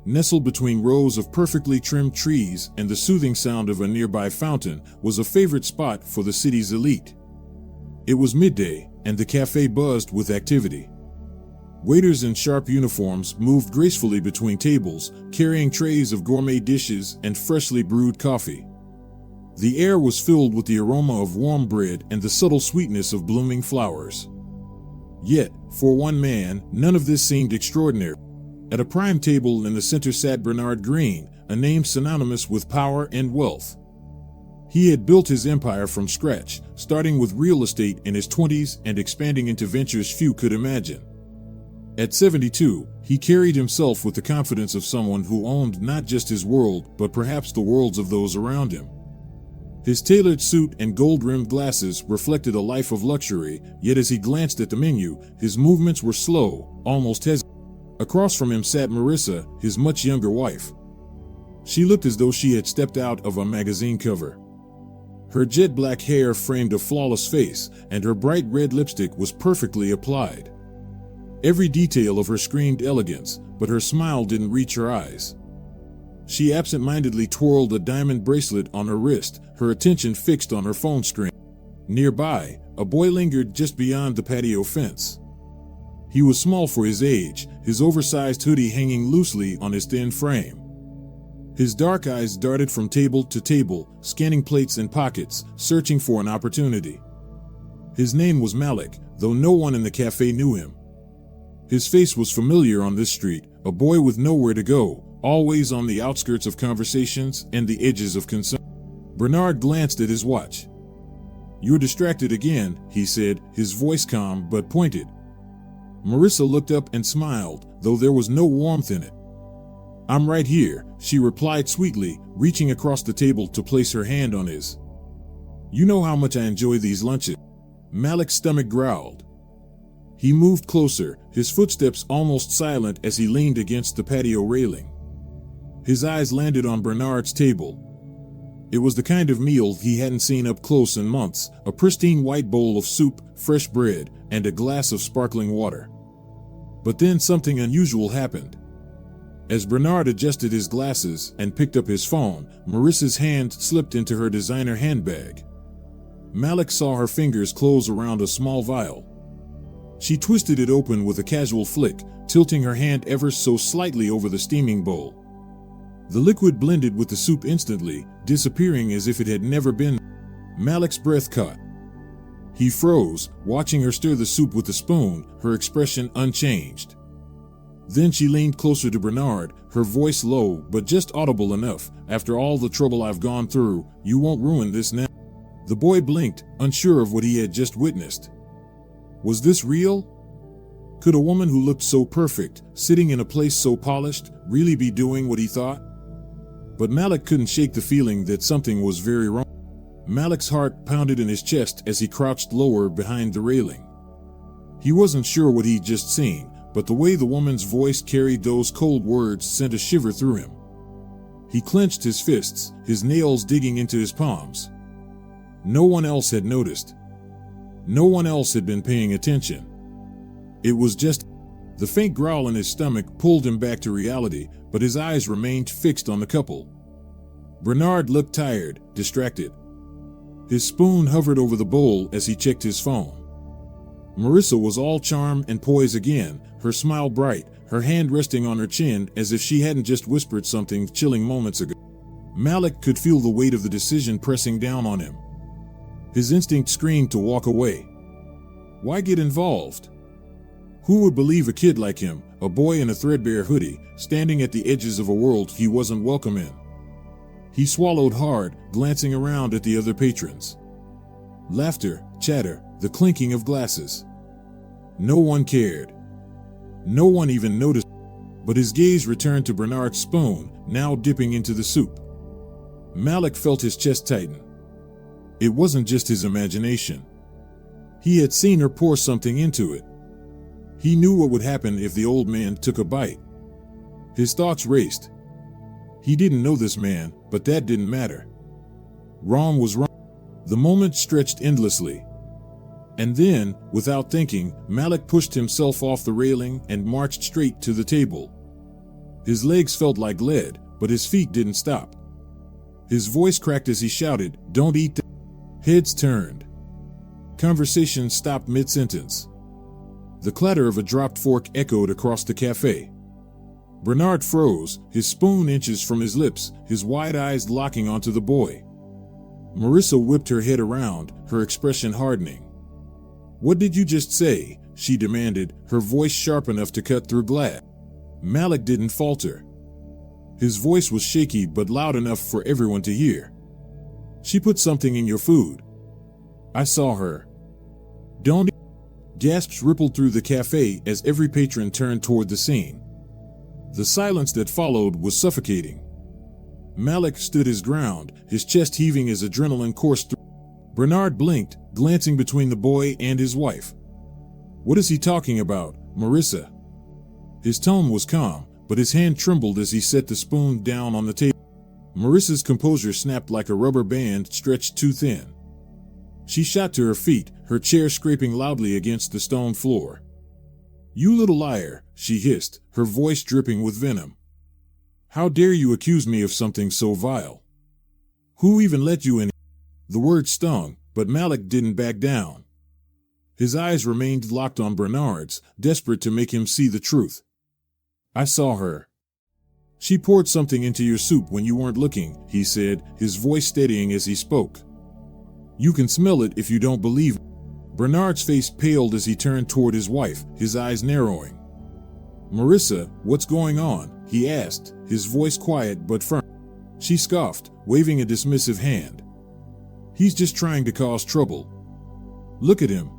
nestled between rows of perfectly trimmed trees and the soothing sound of a nearby fountain, was a favorite spot for the city's elite. It was midday, and the cafe buzzed with activity. Waiters in sharp uniforms moved gracefully between tables, carrying trays of gourmet dishes and freshly brewed coffee. The air was filled with the aroma of warm bread and the subtle sweetness of blooming flowers. Yet, for one man, none of this seemed extraordinary. At a prime table in the center sat Bernard Green, a name synonymous with power and wealth. He had built his empire from scratch, starting with real estate in his 20s and expanding into ventures few could imagine. At 72, he carried himself with the confidence of someone who owned not just his world, but perhaps the worlds of those around him. His tailored suit and gold-rimmed glasses reflected a life of luxury, yet as he glanced at the menu, his movements were slow, almost hesitant. Across from him sat Marissa, his much younger wife. She looked as though she had stepped out of a magazine cover. Her jet-black hair framed a flawless face, and her bright red lipstick was perfectly applied. Every detail of her screamed elegance, but her smile didn't reach her eyes. She absent-mindedly twirled a diamond bracelet on her wrist, her attention fixed on her phone screen. Nearby, a boy lingered just beyond the patio fence. He was small for his age, his oversized hoodie hanging loosely on his thin frame. His dark eyes darted from table to table, scanning plates and pockets, searching for an opportunity. His name was Malik, though no one in the cafe knew him. His face was familiar on this street, a boy with nowhere to go, always on the outskirts of conversations and the edges of concern. Bernard glanced at his watch. "You're distracted again," he said, his voice calm but pointed. Marissa looked up and smiled, though there was no warmth in it. "I'm right here," she replied sweetly, reaching across the table to place her hand on his. "You know how much I enjoy these lunches." Malik's stomach growled. He moved closer, his footsteps almost silent as he leaned against the patio railing. His eyes landed on Bernard's table. It was the kind of meal he hadn't seen up close in months, a pristine white bowl of soup, fresh bread, and a glass of sparkling water. But then something unusual happened. As Bernard adjusted his glasses and picked up his phone, Marissa's hand slipped into her designer handbag. Malik saw her fingers close around a small vial. She twisted it open with a casual flick, tilting her hand ever so slightly over the steaming bowl. The liquid blended with the soup instantly, disappearing as if it had never been. Malik's breath caught. He froze, watching her stir the soup with a spoon, her expression unchanged. Then she leaned closer to Bernard, her voice low but just audible enough. "After all the trouble I've gone through, you won't ruin this now." The boy blinked, unsure of what he had just witnessed. Was this real? Could a woman who looked so perfect, sitting in a place so polished, really be doing what he thought? But Malik couldn't shake the feeling that something was very wrong. Malik's heart pounded in his chest as he crouched lower behind the railing. He wasn't sure what he'd just seen, but the way the woman's voice carried those cold words sent a shiver through him. He clenched his fists, his nails digging into his palms. No one else had noticed. No one else had been paying attention. It was just... The faint growl in his stomach pulled him back to reality, but his eyes remained fixed on the couple. Bernard looked tired, distracted. His spoon hovered over the bowl as he checked his phone. Marissa was all charm and poise again, her smile bright, her hand resting on her chin as if she hadn't just whispered something chilling moments ago. Malik could feel the weight of the decision pressing down on him. His instinct screamed to walk away. Why get involved? Who would believe a kid like him, a boy in a threadbare hoodie, standing at the edges of a world he wasn't welcome in? He swallowed hard, glancing around at the other patrons. Laughter, chatter, the clinking of glasses. No one cared. No one even noticed, but his gaze returned to Bernard's spoon, now dipping into the soup. Malik felt his chest tighten. It wasn't just his imagination. He had seen her pour something into it. He knew what would happen if the old man took a bite. His thoughts raced. He didn't know this man, but that didn't matter. Wrong was wrong. The moment stretched endlessly. And then, without thinking, Malik pushed himself off the railing and marched straight to the table. His legs felt like lead, but his feet didn't stop. His voice cracked as he shouted, "Don't eat that." Heads turned. Conversation stopped mid-sentence. The clatter of a dropped fork echoed across the cafe. Bernard froze, his spoon inches from his lips, his wide eyes locking onto the boy. Marissa whipped her head around, her expression hardening. "What did you just say?" she demanded, her voice sharp enough to cut through glass. Malik didn't falter. His voice was shaky but loud enough for everyone to hear. "She put something in your food. I saw her." "Don't eat." Gasps rippled through the cafe as every patron turned toward the scene. The silence that followed was suffocating. Malik stood his ground, his chest heaving as adrenaline coursed through. Bernard blinked, glancing between the boy and his wife. "What is he talking about, Marissa?" His tone was calm, but his hand trembled as he set the spoon down on the table. Marissa's composure snapped like a rubber band stretched too thin. She shot to her feet, her chair scraping loudly against the stone floor. "You little liar," she hissed, her voice dripping with venom. "How dare you accuse me of something so vile? Who even let you in?" The word stung, but Malik didn't back down. His eyes remained locked on Bernard's, desperate to make him see the truth. "I saw her. She poured something into your soup when you weren't looking," he said, his voice steadying as he spoke. "You can smell it if you don't believe me." Bernard's face paled as he turned toward his wife, his eyes narrowing. "Marissa, what's going on?" he asked, his voice quiet but firm. She scoffed, waving a dismissive hand. "He's just trying to cause trouble. Look at him.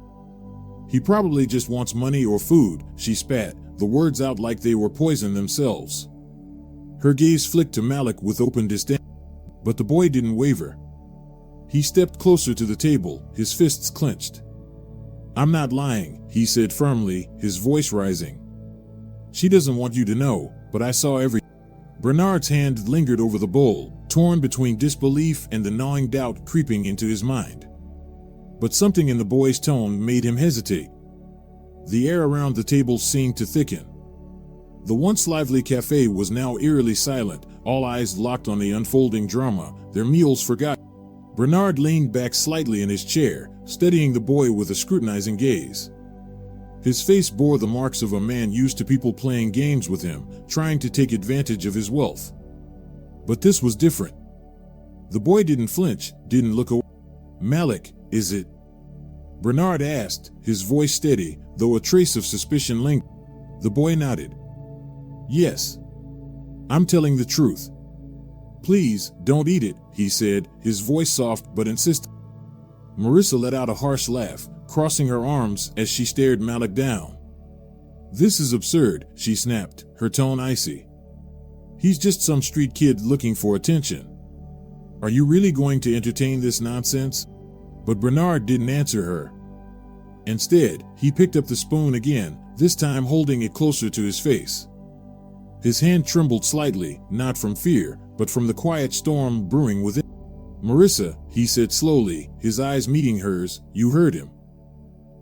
He probably just wants money or food," she spat, the words out like they were poison themselves. Her gaze flicked to Malik with open disdain. But the boy didn't waver. He stepped closer to the table, his fists clenched. "I'm not lying," he said firmly, his voice rising. "She doesn't want you to know, but I saw everything." Bernard's hand lingered over the bowl, torn between disbelief and the gnawing doubt creeping into his mind. But something in the boy's tone made him hesitate. The air around the table seemed to thicken. The once lively cafe was now eerily silent, all eyes locked on the unfolding drama, their meals forgotten. Bernard leaned back slightly in his chair, studying the boy with a scrutinizing gaze. His face bore the marks of a man used to people playing games with him, trying to take advantage of his wealth. But this was different. The boy didn't flinch, didn't look away. "Malik, is it?" Bernard asked, his voice steady, though a trace of suspicion lingered. The boy nodded. "Yes. I'm telling the truth." "Please, don't eat it," he said, his voice soft but insistent. Marissa let out a harsh laugh, crossing her arms as she stared Malik down. "This is absurd," she snapped, her tone icy. "He's just some street kid looking for attention. Are you really going to entertain this nonsense?" But Bernard didn't answer her. Instead, he picked up the spoon again, this time holding it closer to his face. His hand trembled slightly, not from fear, but from the quiet storm brewing within. "Marissa," he said slowly, his eyes meeting hers, "you heard him.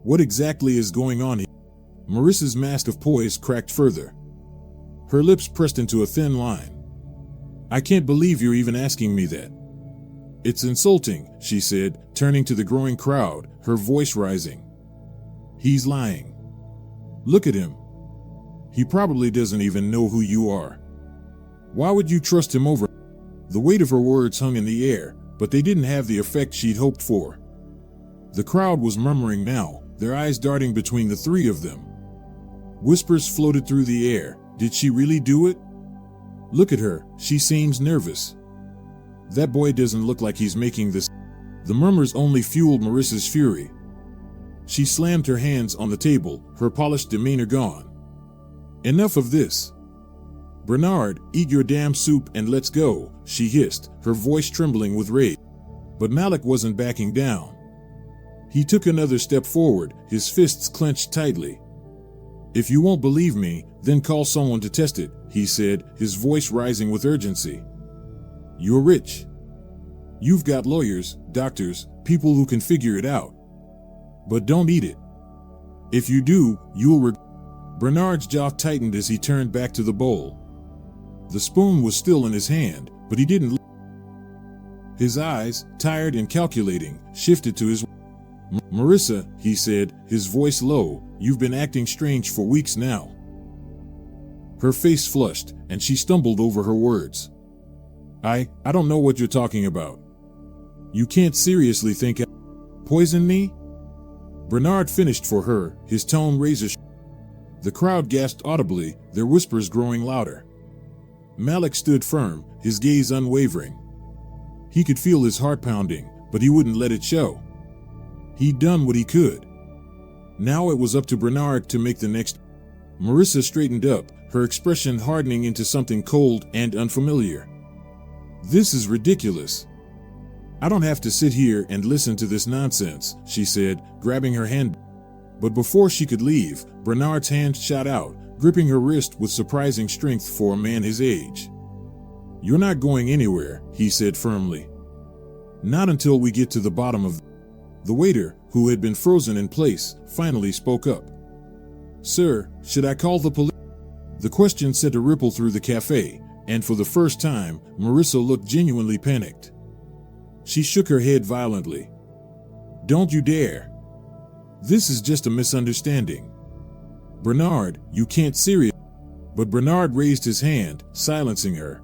What exactly is going on here?" Marissa's mask of poise cracked further. Her lips pressed into a thin line. "I can't believe you're even asking me that." "It's insulting," she said, turning to the growing crowd, her voice rising. "He's lying. Look at him. He probably doesn't even know who you are. Why would you trust him over?" The weight of her words hung in the air, but they didn't have the effect she'd hoped for. The crowd was murmuring now, their eyes darting between the three of them. Whispers floated through the air. "Did she really do it? Look at her, she seems nervous. That boy doesn't look like he's making this." The murmurs only fueled Marissa's fury. She slammed her hands on the table, her polished demeanor gone. "Enough of this. Bernard, eat your damn soup and let's go," she hissed, her voice trembling with rage. But Malik wasn't backing down. He took another step forward, his fists clenched tightly. "If you won't believe me, then call someone to test it," he said, his voice rising with urgency. "You're rich. You've got lawyers, doctors, people who can figure it out. But don't eat it. If you do, you'll regret." Bernard's jaw tightened as he turned back to the bowl. The spoon was still in his hand, but he didn't. His eyes, tired and calculating, shifted to his. Marissa, he said, his voice low, you've been acting strange for weeks now. Her face flushed, and she stumbled over her words. I don't know what you're talking about. You can't seriously think poison me? Bernard finished for her, his tone razor. The crowd gasped audibly, their whispers growing louder. Malik stood firm, his gaze unwavering. He could feel his heart pounding, but he wouldn't let it show. He'd done what he could. Now it was up to Bernard to make the next. Marissa straightened up, her expression hardening into something cold and unfamiliar. This is ridiculous. I don't have to sit here and listen to this nonsense, she said, grabbing her hand. But before she could leave, Bernard's hand shot out, gripping her wrist with surprising strength for a man his age. You're not going anywhere, he said firmly. Not until we get to the bottom of. The waiter, who had been frozen in place, finally spoke up. Sir, should I call the police? The question sent a ripple through the cafe, and for the first time, Marissa looked genuinely panicked. She shook her head violently. Don't you dare. This is just a misunderstanding. Bernard, you can't seriously. But Bernard raised his hand, silencing her.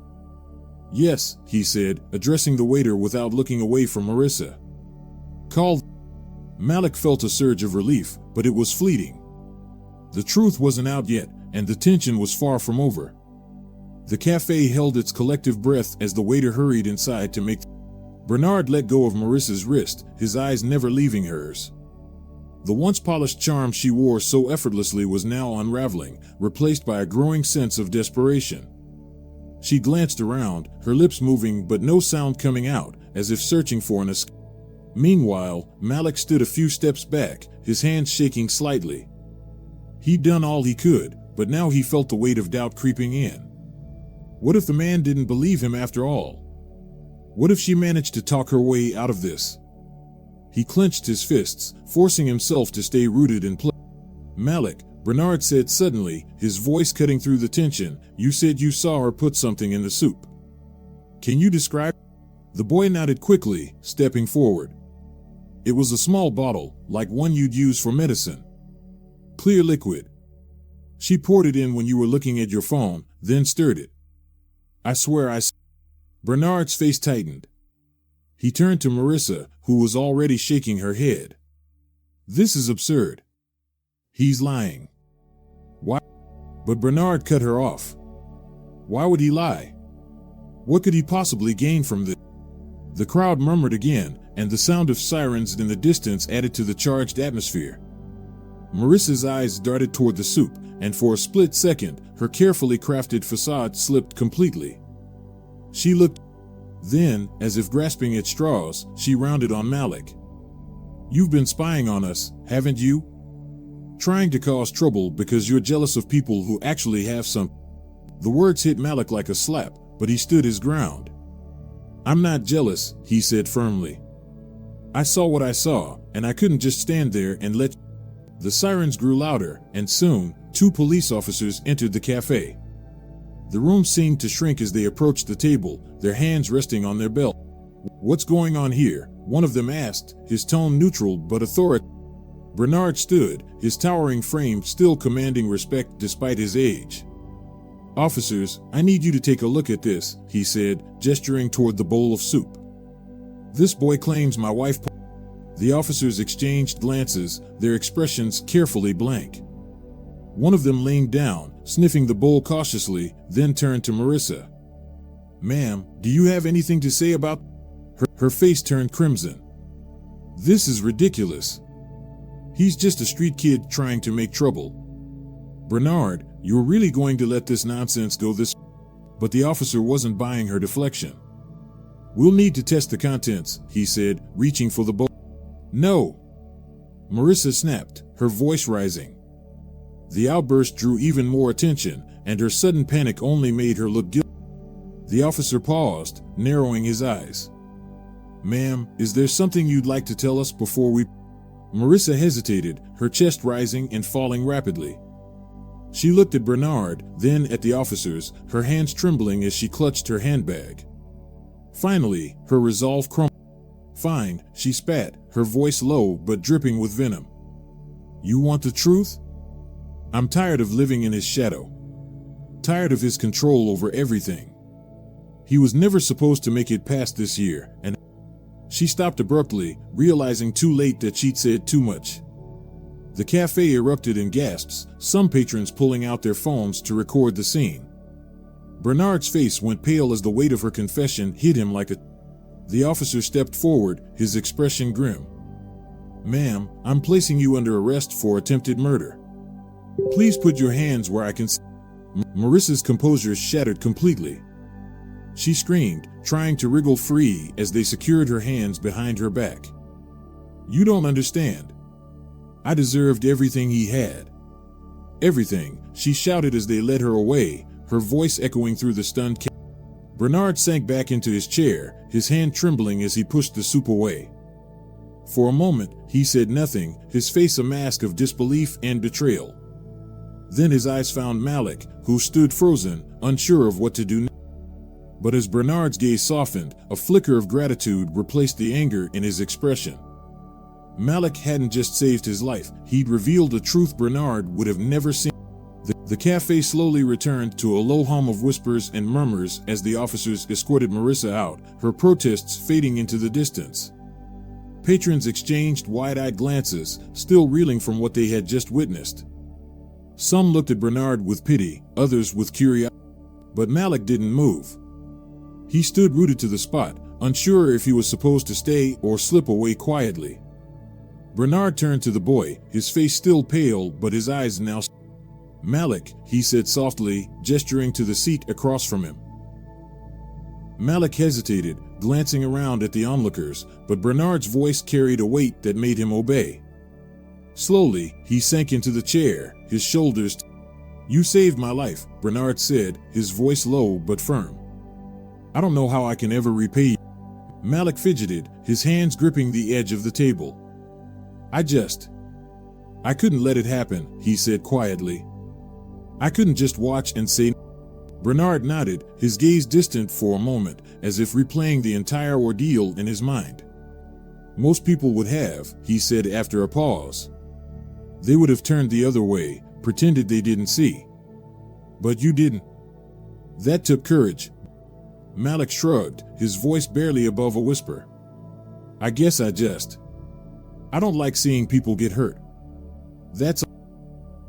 Yes, he said, addressing the waiter without looking away from Marissa. Call. Malik felt a surge of relief, but it was fleeting. The truth wasn't out yet, and the tension was far from over. The cafe held its collective breath as the waiter hurried inside to make. Bernard let go of Marissa's wrist, his eyes never leaving hers. The once polished charm she wore so effortlessly was now unraveling, replaced by a growing sense of desperation. She glanced around, her lips moving but no sound coming out, as if searching for an escape. Meanwhile, Malik stood a few steps back, his hands shaking slightly. He'd done all he could, but now he felt the weight of doubt creeping in. What if the man didn't believe him after all? What if she managed to talk her way out of this? He clenched his fists, forcing himself to stay rooted in place. Malik, Bernard said suddenly, his voice cutting through the tension, you said you saw her put something in the soup. Can you describe? The boy nodded quickly, stepping forward. It was a small bottle, like one you'd use for medicine. Clear liquid. She poured it in when you were looking at your phone, then stirred it. I swear I saw. Bernard's face tightened. He turned to Marissa, who was already shaking her head. This is absurd. He's lying. Why? But Bernard cut her off. Why would he lie? What could he possibly gain from this? The crowd murmured again, and the sound of sirens in the distance added to the charged atmosphere. Marissa's eyes darted toward the soup, and for a split second, her carefully crafted facade slipped completely. She looked. Then, as if grasping at straws, she rounded on Malik. You've been spying on us, haven't you? Trying to cause trouble because you're jealous of people who actually have some. The words hit Malik like a slap, but he stood his ground. I'm not jealous, he said firmly. I saw what I saw, and I couldn't just stand there and let. The sirens grew louder, and soon, 2 police officers entered the cafe. The room seemed to shrink as they approached the table, their hands resting on their belt. What's going on here? One of them asked, his tone neutral but authoritative. Bernard stood, his towering frame still commanding respect despite his age. Officers, I need you to take a look at this, he said, gesturing toward the bowl of soup. This boy claims my wife. The officers exchanged glances, their expressions carefully blank. One of them leaned down, sniffing the bowl cautiously, then turned to Marissa. Ma'am, do you have anything to say about? Her face turned crimson. This is ridiculous. He's just a street kid trying to make trouble. Bernard, you're really going to let this nonsense go this? But the officer wasn't buying her deflection. We'll need to test the contents, he said, reaching for the bowl. No. Marissa snapped, her voice rising. The outburst drew even more attention, and her sudden panic only made her look guilty. The officer paused, narrowing his eyes. Ma'am, is there something you'd like to tell us before we... Marissa hesitated, her chest rising and falling rapidly. She looked at Bernard, then at the officers, her hands trembling as she clutched her handbag. Finally, her resolve crumbled. "Fine," she spat, her voice low but dripping with venom. "You want the truth? I'm tired of living in his shadow. Tired of his control over everything. He was never supposed to make it past this year, and..." She stopped abruptly, realizing too late that she'd said too much. The cafe erupted in gasps, some patrons pulling out their phones to record the scene. Bernard's face went pale as the weight of her confession hit him like a... The officer stepped forward, his expression grim. "Ma'am, I'm placing you under arrest for attempted murder. Please put your hands where I can see." Marissa's composure shattered completely. She screamed, trying to wriggle free as they secured her hands behind her back. "You don't understand. I deserved everything he had. Everything," she shouted as they led her away, her voice echoing through the stunned cafe. Bernard sank back into his chair, his hand trembling as he pushed the soup away. For a moment, he said nothing, his face a mask of disbelief and betrayal. Then his eyes found Malik, who stood frozen, unsure of what to do next. But as Bernard's gaze softened, a flicker of gratitude replaced the anger in his expression. Malik hadn't just saved his life, he'd revealed a truth Bernard would have never seen. The cafe slowly returned to a low hum of whispers and murmurs as the officers escorted Marissa out, her protests fading into the distance. Patrons exchanged wide-eyed glances, still reeling from what they had just witnessed. Some looked at Bernard with pity, others with curiosity. But Malik didn't move. He stood rooted to the spot, unsure if he was supposed to stay or slip away quietly. Bernard turned to the boy, his face still pale but his eyes now... "Malik," he said softly, gesturing to the seat across from him. Malik hesitated, glancing around at the onlookers, but Bernard's voice carried a weight that made him obey. Slowly, he sank into the chair, his shoulders... "You saved my life," Bernard said, his voice low but firm. "I don't know how I can ever repay you." Malik fidgeted, his hands gripping the edge of the table. I couldn't let it happen," he said quietly. "I couldn't just watch and say..." Bernard nodded, his gaze distant for a moment, as if replaying the entire ordeal in his mind. "Most people would have," he said after a pause. "They would have turned the other way, pretended they didn't see. But you didn't. That took courage." Malik shrugged, his voice barely above a whisper. "I guess I don't like seeing people get hurt. That's all."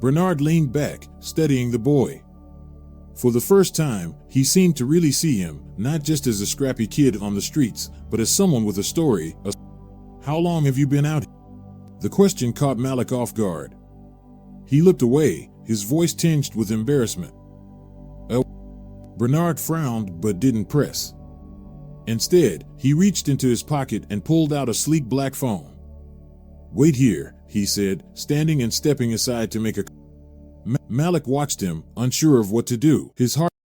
Bernard leaned back, studying the boy. For the first time, he seemed to really see him, not just as a scrappy kid on the streets, but as someone with a story. "How long have you been out here?" The question caught Malik off guard. He looked away, his voice tinged with embarrassment. Bernard frowned but didn't press. Instead, he reached into his pocket and pulled out a sleek black phone. "Wait here," he said, standing and stepping aside to make a... Malik watched him, unsure of what to do, his heart